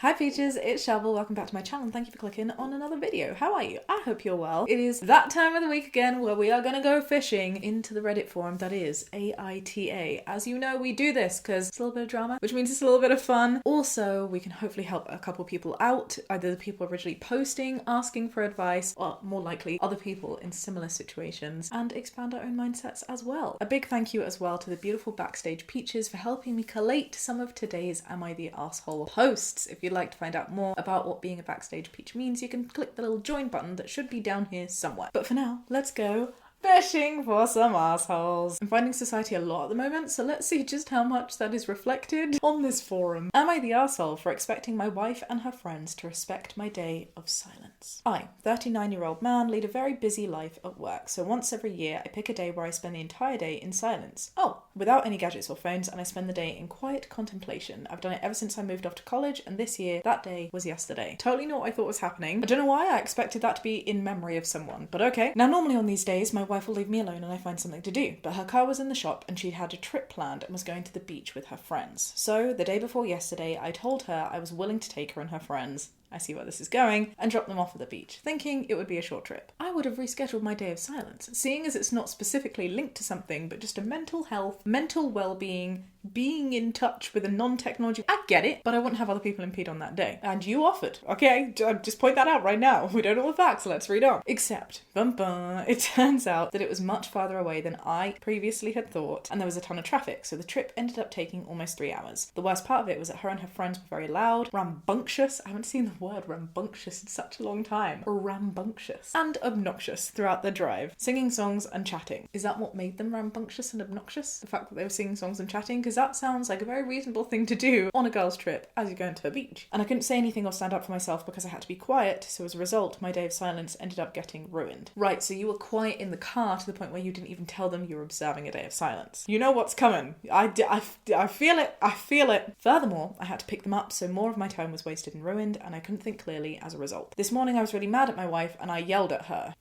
Hi Peaches, it's Shaaba. Welcome back to my channel and thank you for clicking on another video. How are you? I hope you're well. It is that time of the week again where we are going to go fishing into the Reddit forum that is AITA. As you know, we do this because it's a little bit of drama, which means it's a little bit of fun. Also, we can hopefully help a couple people out, either the people originally posting, asking for advice, or more likely other people in similar situations, and expand our own mindsets as well. A big thank you as well to the beautiful Backstage Peaches for helping me collate some of today's Am I the Arsehole posts. If you'd like to find out more about what being a Backstage Peach means, you can click the little join button that should be down here somewhere. But for now, let's go fishing for some assholes. I'm finding society a lot at the moment, so let's see just how much that is reflected on this forum. Am I the arsehole for expecting my wife and her friends to respect my day of silence? I, 39-year-old man, lead a very busy life at work, so once every year I pick a day where I spend the entire day in silence. Oh, without any gadgets or phones, and I spend the day in quiet contemplation. I've done it ever since I moved off to college, and this year, that day was yesterday. Totally not what I thought was happening. I don't know why I expected that to be in memory of someone, but okay. Now normally on these days, my wife will leave me alone and I find something to do, but her car was in the shop and she'd had a trip planned and was going to the beach with her friends. So the day before yesterday, I told her I was willing to take her and her friends, I see where this is going, and drop them off at the beach, thinking it would be a short trip. I would have rescheduled my day of silence, seeing as it's not specifically linked to something, but just a mental health, mental well-being, being in touch with a non-technology. I get it, but I wouldn't have other people impede on that day. And you offered. Okay, just point that out right now. We don't know the facts, so let's read on. Except, it turns out that it was much farther away than I previously had thought, and there was a ton of traffic, so the trip ended up taking almost 3 hours. The worst part of it was that her and her friends were very loud, rambunctious. I haven't seen the word rambunctious in such a long time. Rambunctious. And obnoxious throughout the drive. Singing songs and chatting. Is that what made them rambunctious and obnoxious? The fact that they were singing songs and chatting? Because that sounds like a very reasonable thing to do on a girl's trip as you're going to a beach. And I couldn't say anything or stand up for myself because I had to be quiet, so as a result, my day of silence ended up getting ruined. Right, so you were quiet in the car to the point where you didn't even tell them you were observing a day of silence. You know what's coming. I feel it. I feel it. Furthermore, I had to pick them up, so more of my time was wasted and ruined, and I couldn't think clearly as a result. This morning I was really mad at my wife and I yelled at her.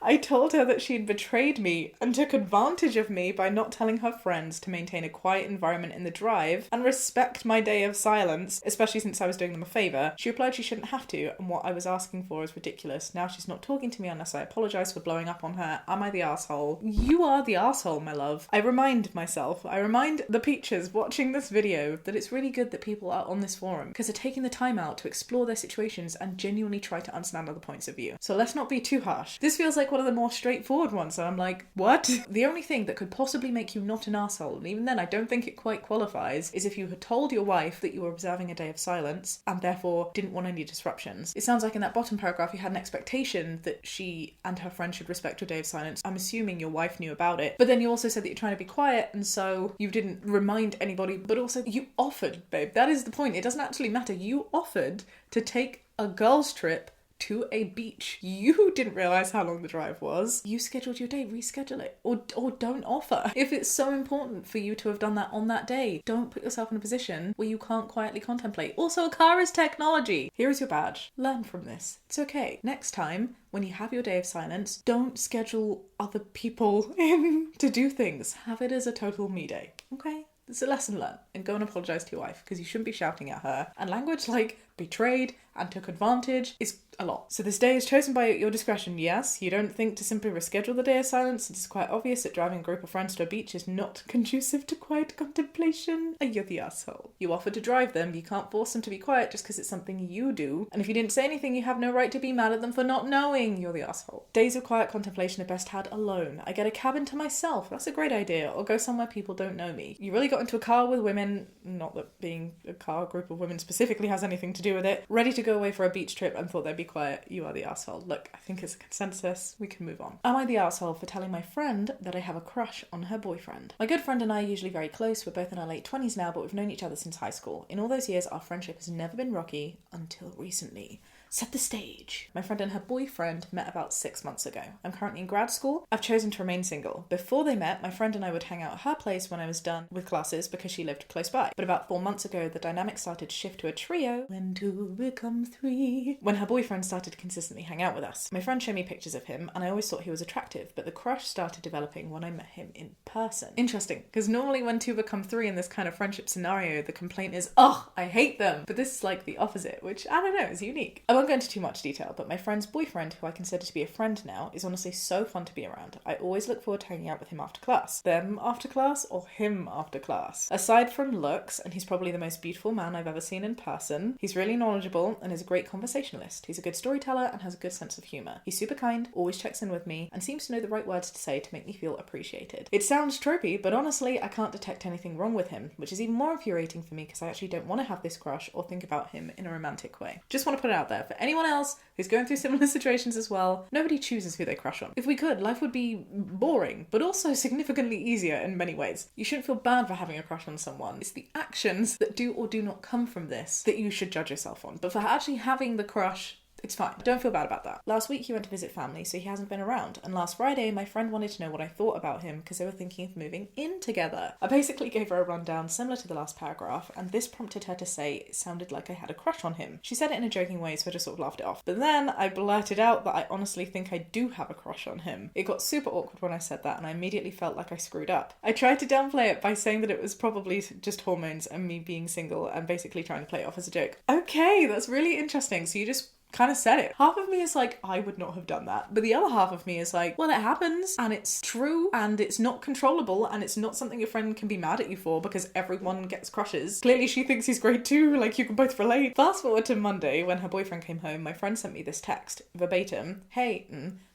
I told her that she'd betrayed me and took advantage of me by not telling her friends to maintain a quiet environment in the drive and respect my day of silence, especially since I was doing them a favour. She replied she shouldn't have to, and what I was asking for is ridiculous. Now she's not talking to me unless I apologise for blowing up on her. Am I the arsehole? You are the arsehole, my love. I remind the Peaches watching this video that it's really good that people are on this forum because they're taking the time out to explore their situations and genuinely try to understand other points of view. So let's not be too harsh. This feels like one of the more straightforward ones, and I'm like, what? The only thing that could possibly make you not an arsehole, and even then I don't think it quite qualifies, is if you had told your wife that you were observing a day of silence and therefore didn't want any disruptions. It sounds like in that bottom paragraph you had an expectation that she and her friend should respect your day of silence. I'm assuming your wife knew about it, but then you also said that you're trying to be quiet, and so you didn't remind anybody, but also you offered, babe. That is the point. It doesn't actually matter. You offered to take a girls' trip to a beach. You didn't realise how long the drive was. You scheduled your day, reschedule it. Or don't offer. If it's so important for you to have done that on that day, don't put yourself in a position where you can't quietly contemplate. Also, a car is technology. Here is your badge. Learn from this. It's okay. Next time, when you have your day of silence, don't schedule other people in to do things. Have it as a total me day. Okay? It's a lesson learned, and go and apologise to your wife because you shouldn't be shouting at her. And language like betrayed and took advantage is a lot. So this day is chosen by your discretion, yes. You don't think to simply reschedule the day of silence. It's quite obvious that driving a group of friends to a beach is not conducive to quiet contemplation. And you're the asshole. You offer to drive them, you can't force them to be quiet just because it's something you do. And if you didn't say anything, you have no right to be mad at them for not knowing. You're the asshole. Days of quiet contemplation are best had alone. I get a cabin to myself. That's a great idea. Or go somewhere people don't know me. You really got into a car with women, not that being a car group of women specifically has anything to do with it, ready to go away for a beach trip and thought they'd be quiet. You are the arsehole. Look, I think it's a consensus. We can move on. Am I the arsehole for telling my friend that I have a crush on her boyfriend? My good friend and I are usually very close. We're both in our late 20s now, but we've known each other since high school. In all those years, our friendship has never been rocky until recently. Set the stage. My friend and her boyfriend met about 6 months ago. I'm currently in grad school. I've chosen to remain single. Before they met, my friend and I would hang out at her place when I was done with classes because she lived close by. But about 4 months ago, the dynamic started to shift to a trio. When two become three. When her boyfriend started to consistently hang out with us. My friend showed me pictures of him and I always thought he was attractive, but the crush started developing when I met him in person. Interesting, because normally when two become three in this kind of friendship scenario, the complaint is, oh, I hate them. But this is like the opposite, which I don't know, is unique. I won't go into too much detail, but my friend's boyfriend, who I consider to be a friend now, is honestly so fun to be around. I always look forward to hanging out with him after class. Them after class or him after class. Aside from looks, and he's probably the most beautiful man I've ever seen in person, he's really knowledgeable and is a great conversationalist. He's a good storyteller and has a good sense of humour. He's super kind, always checks in with me, and seems to know the right words to say to make me feel appreciated. It sounds tropey, but honestly, I can't detect anything wrong with him, which is even more infuriating for me because I actually don't want to have this crush or think about him in a romantic way. Just want to put it out there for anyone else who's going through similar situations as well. Nobody chooses who they crush on. If we could, life would be boring, but also significantly easier in many ways. You shouldn't feel bad for having a crush on someone. It's the actions that do or do not come from this that you should judge yourself on. But for actually having the crush, it's fine. Don't feel bad about that. Last week he went to visit family, so he hasn't been around. And last Friday, my friend wanted to know what I thought about him because they were thinking of moving in together. I basically gave her a rundown similar to the last paragraph, and this prompted her to say it sounded like I had a crush on him. She said it in a joking way, so I just sort of laughed it off. But then I blurted out that I honestly think I do have a crush on him. It got super awkward when I said that, and I immediately felt like I screwed up. I tried to downplay it by saying that it was probably just hormones and me being single and basically trying to play it off as a joke. Okay, that's really interesting. So you just kind of said it. Half of me is like, I would not have done that. But the other half of me is like, well, it happens and it's true and it's not controllable and it's not something your friend can be mad at you for because everyone gets crushes. Clearly she thinks he's great too, like you can both relate. Fast forward to Monday when her boyfriend came home, my friend sent me this text, verbatim, hey,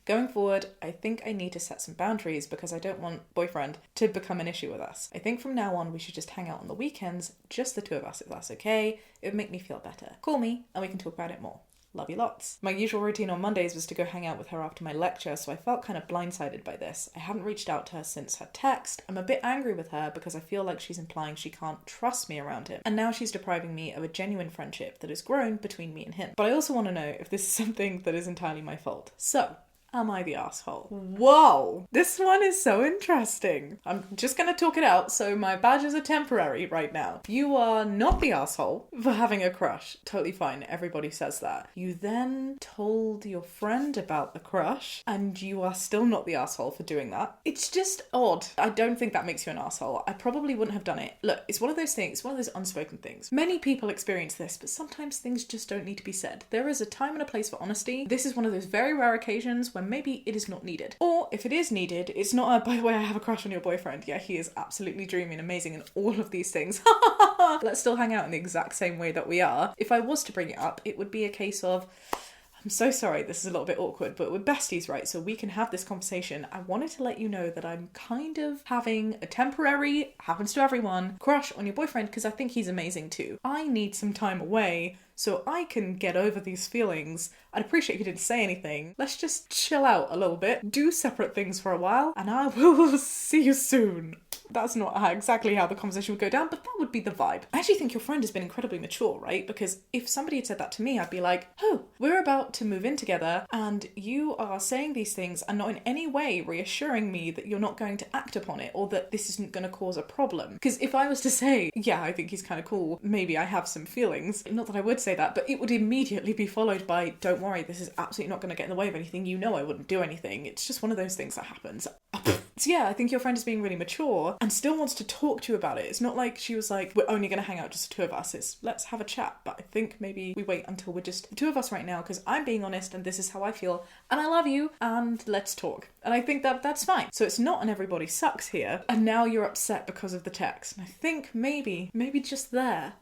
going forward, I think I need to set some boundaries because I don't want boyfriend to become an issue with us. I think from now on we should just hang out on the weekends, just the two of us if that's okay. It would make me feel better. Call me and we can talk about it more. Love you lots. My usual routine on Mondays was to go hang out with her after my lecture, so I felt kind of blindsided by this. I hadn't reached out to her since her text. I'm a bit angry with her because I feel like she's implying she can't trust me around him. And now she's depriving me of a genuine friendship that has grown between me and him. But I also want to know if this is something that is entirely my fault. So, am I the asshole? Whoa! This one is so interesting. I'm just gonna talk it out, so my badges are temporary right now. You are not the asshole for having a crush. Totally fine, everybody says that. You then told your friend about the crush, and you are still not the asshole for doing that. It's just odd. I don't think that makes you an asshole. I probably wouldn't have done it. Look, it's one of those things, one of those unspoken things. Many people experience this, but sometimes things just don't need to be said. There is a time and a place for honesty. This is one of those very rare occasions when maybe it is not needed. Or if it is needed, it's not by the way, I have a crush on your boyfriend. Yeah, he is absolutely dreamy and amazing and all of these things. Let's still hang out in the exact same way that we are. If I was to bring it up, it would be a case of, I'm so sorry, this is a little bit awkward, but we're besties, right? So we can have this conversation. I wanted to let you know that I'm kind of having a temporary, happens to everyone, crush on your boyfriend because I think he's amazing too. I need some time away so I can get over these feelings. I'd appreciate if you didn't say anything. Let's just chill out a little bit, do separate things for a while, and I will see you soon. That's not exactly how the conversation would go down, but that would be the vibe. I actually think your friend has been incredibly mature, right? Because if somebody had said that to me, I'd be like, oh, we're about to move in together and you are saying these things and not in any way reassuring me that you're not going to act upon it or that this isn't going to cause a problem. Because if I was to say, yeah, I think he's kind of cool, maybe I have some feelings, not that I would say that, but it would immediately be followed by, don't worry, this is absolutely not going to get in the way of anything. You know I wouldn't do anything. It's just one of those things that happens. So yeah, I think your friend is being really mature and still wants to talk to you about it. It's not like she was like, we're only going to hang out just the two of us. It's let's have a chat. But I think maybe we wait until we're just the two of us right now because I'm being honest and this is how I feel and I love you and let's talk. And I think that that's fine. So it's not an everybody sucks here and now you're upset because of the text. And I think maybe just there.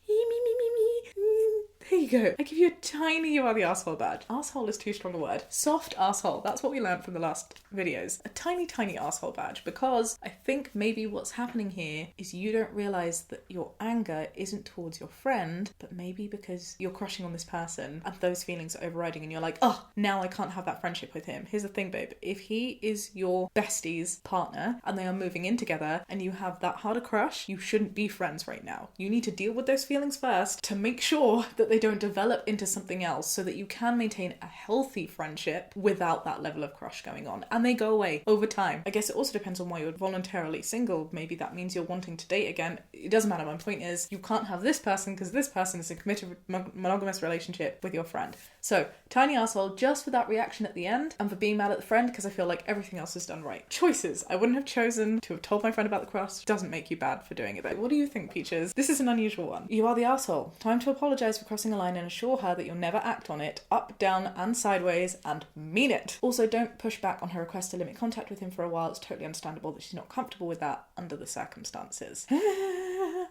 There you go. I give you a tiny you are the asshole badge. Asshole is too strong a word. Soft asshole. That's what we learned from the last videos. A tiny asshole badge because I think maybe what's happening here is you don't realise that your anger isn't towards your friend, but maybe because you're crushing on this person and those feelings are overriding and you're like, oh, now I can't have that friendship with him. Here's the thing, babe. If he is your bestie's partner and they are moving in together and you have that harder crush, you shouldn't be friends right now. You need to deal with those feelings first to make sure that they they don't develop into something else, so that you can maintain a healthy friendship without that level of crush going on, and they go away over time. I guess it also depends on why you're voluntarily single. Maybe that means you're wanting to date again. It doesn't matter. My point is, you can't have this person because this person is in a committed monogamous relationship with your friend. So, tiny arsehole just for that reaction at the end, and for being mad at the friend because I feel like everything else is done right. Choices. I wouldn't have chosen to have told my friend about the crush. Doesn't make you bad for doing it though. What do you think, Peaches? This is an unusual one. You are the arsehole. Time to apologise for crossing a line and assure her that you'll never act on it, up, down and sideways, and mean it. Also, don't push back on her request to limit contact with him for a while. It's totally understandable that she's not comfortable with that under the circumstances.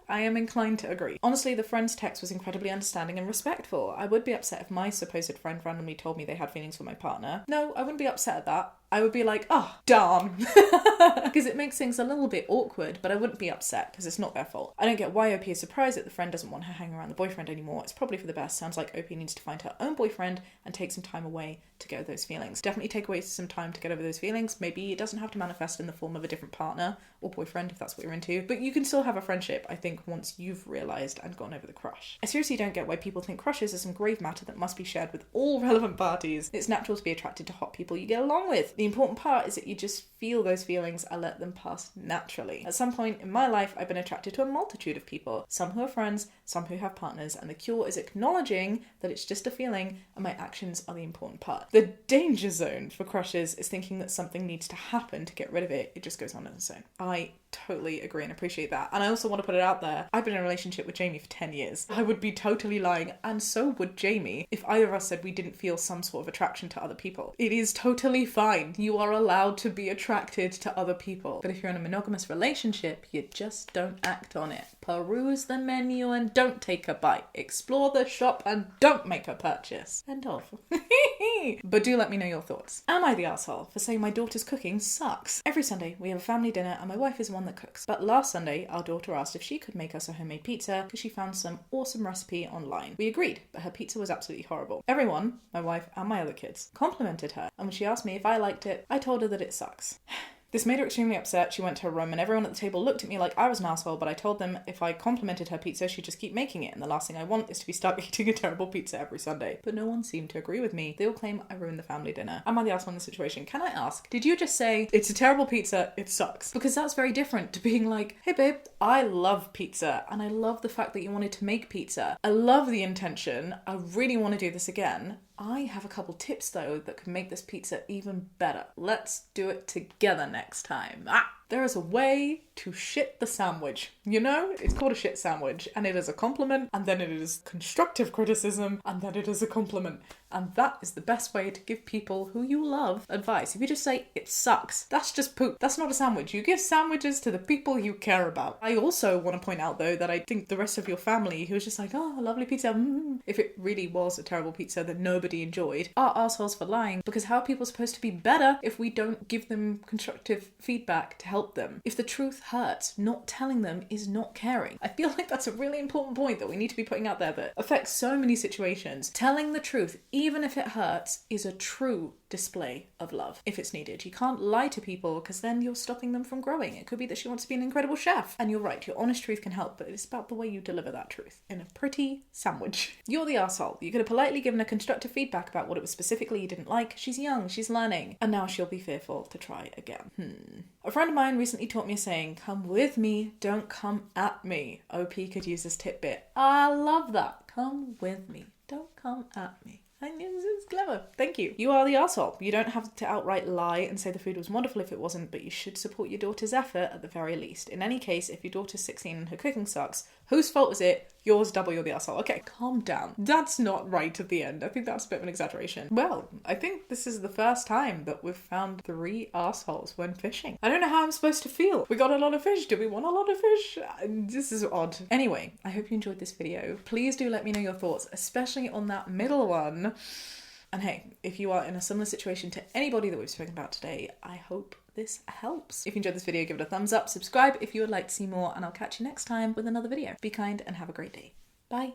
I am inclined to agree. Honestly, the friend's text was incredibly understanding and respectful. I would be upset if my supposed friend randomly told me they had feelings for my partner. No, I wouldn't be upset at that. I would be like, oh, darn. Because it makes things a little bit awkward, but I wouldn't be upset because it's not their fault. I don't get why OP is surprised that the friend doesn't want her hanging around the boyfriend anymore. It's probably for the best. Sounds like OP needs to find her own boyfriend and take some time away to get over those feelings. Definitely take away some time to get over those feelings. Maybe it doesn't have to manifest in the form of a different partner or boyfriend if that's what you're into, but you can still have a friendship, I think, once you've realised and gotten over the crush. I seriously don't get why people think crushes are some grave matter that must be shared with all relevant parties. It's natural to be attracted to hot people you get along with. The important part is that you just feel those feelings and let them pass naturally. At some point in my life, I've been attracted to a multitude of people, some who are friends, some who have partners, and the cure is acknowledging that it's just a feeling and my actions are the important part. The danger zone for crushes is thinking that something needs to happen to get rid of it. It just goes on its own. I totally agree and appreciate that. And I also want to put it out there, I've been in a relationship with Jamie for 10 years. I would be totally lying, and so would Jamie, if either of us said we didn't feel some sort of attraction to other people. It is totally fine. You are allowed to be attracted to other people. But if you're in a monogamous relationship, you just don't act on it. Peruse the menu and don't take a bite. Explore the shop and don't make a purchase. End of. But do let me know your thoughts. Am I the arsehole for saying my daughter's cooking sucks? Every Sunday we have a family dinner and my wife is the one that cooks. But last Sunday our daughter asked if she could make us a homemade pizza because she found some awesome recipe online. We agreed, but her pizza was absolutely horrible. Everyone, my wife and my other kids, complimented her, and when she asked me if I liked it, I told her that it sucks. This made her extremely upset. She went to her room and everyone at the table looked at me like I was an asshole, but I told them if I complimented her pizza, she'd just keep making it, and the last thing I want is to be stuck eating a terrible pizza every Sunday. But no one seemed to agree with me. They all claim I ruined the family dinner. Am I the asshole in the situation? Can I ask, did you just say, it's a terrible pizza, it sucks? Because that's very different to being like, hey babe, I love pizza, and I love the fact that you wanted to make pizza. I love the intention. I really want to do this again. I have a couple tips though that could make this pizza even better. Let's do it together next time. There is a way to shit the sandwich. You know, it's called a shit sandwich, and it is a compliment, and then it is constructive criticism, and then it is a compliment. And that is the best way to give people who you love advice. If you just say, it sucks, that's just poop. That's not a sandwich. You give sandwiches to the people you care about. I also want to point out though that I think the rest of your family who was just like, oh, lovely pizza, if it really was a terrible pizza that nobody enjoyed, are arseholes for lying, because how are people supposed to be better if we don't give them constructive feedback to help them? If the truth hurts, not telling them is not caring. I feel like that's a really important point that we need to be putting out there that affects so many situations. Telling the truth, even if it hurts, is a true display of love if it's needed. You can't lie to people because then you're stopping them from growing. It could be that she wants to be an incredible chef, and you're right, your honest truth can help, but it's about the way you deliver that truth in a pretty sandwich. You're the arsehole. You could have politely given her constructive feedback about what it was specifically you didn't like. She's young, she's learning, and now she'll be fearful to try again. A friend of mine recently taught me a saying, come with me, don't come at me. OP could use this tidbit. I love that. Come with me, don't come at me. I knew this is clever. Thank you. You are the arsehole. You don't have to outright lie and say the food was wonderful if it wasn't, but you should support your daughter's effort at the very least. In any case, if your daughter's 16 and her cooking sucks, whose fault is it? Yours, double, you're the arsehole. Okay, calm down. That's not right at the end. I think that's a bit of an exaggeration. Well, I think this is the first time that we've found 3 arseholes when fishing. I don't know how I'm supposed to feel. We got a lot of fish. Do we want a lot of fish? This is odd. Anyway, I hope you enjoyed this video. Please do let me know your thoughts, especially on that middle one. And hey, if you are in a similar situation to anybody that we've spoken about today, I hope this helps. If you enjoyed this video, give it a thumbs up, subscribe if you would like to see more, and I'll catch you next time with another video. Be kind and have a great day. Bye.